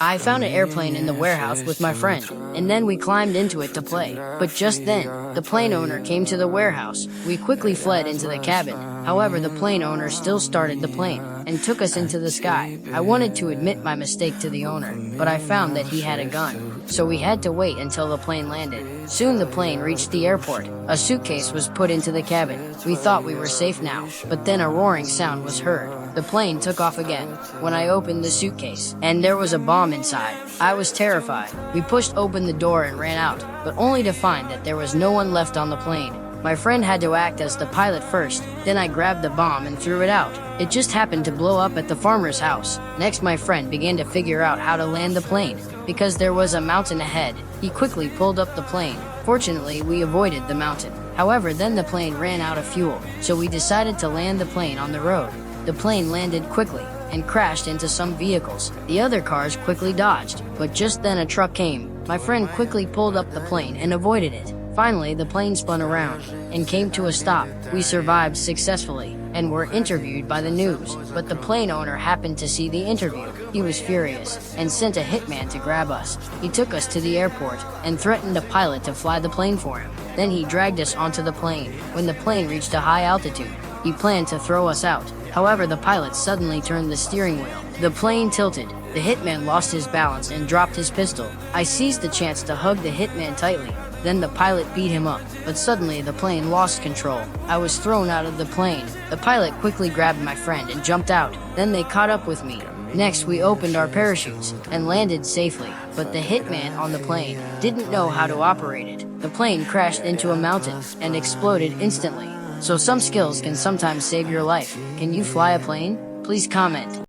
I found an airplane in the warehouse with my friend, and then we climbed into it to play. But just then, the plane owner came to the warehouse. We quickly fled into the cabin. However, the plane owner still started the plane and took us into the sky. I wanted to admit my mistake to the owner, but I found that he had a gun, so we had to wait until the plane landed. Soon the plane reached the airport. A suitcase was put into the cabin. We thought we were safe now, but then a roaring sound was heard. The plane took off again. When I opened the suitcase, and there was a bomb inside, I was terrified. We pushed open the door and ran out, but only to find that there was no one left on the plane. My friend had to act as the pilot first, then I grabbed the bomb and threw it out. It just happened to blow up at the farmer's house. Next, my friend began to figure out how to land the plane. Because there was a mountain ahead, he quickly pulled up the plane. Fortunately, we avoided the mountain. However, then the plane ran out of fuel, so we decided to land the plane on the road. The plane landed quickly and crashed into some vehicles. The other cars quickly dodged, but just then a truck came. My friend quickly pulled up the plane and avoided it. Finally, the plane spun around and came to a stop. We survived successfully and were interviewed by the news, but the plane owner happened to see the interview. He was furious and sent a hitman to grab us. He took us to the airport and threatened a pilot to fly the plane for him. Then he dragged us onto the plane. When the plane reached a high altitude, he planned to throw us out. However, the pilot suddenly turned the steering wheel. The plane tilted. The hitman lost his balance and dropped his pistol. I seized the chance to hug the hitman tightly. Then the pilot beat him up, but suddenly the plane lost control. I was thrown out of the plane. The pilot quickly grabbed my friend and jumped out. Then they caught up with me. Next, we opened our parachutes and landed safely, but the hitman on the plane didn't know how to operate it. The plane crashed into a mountain and exploded instantly. So some skills can sometimes save your life. Can you fly a plane? Please comment.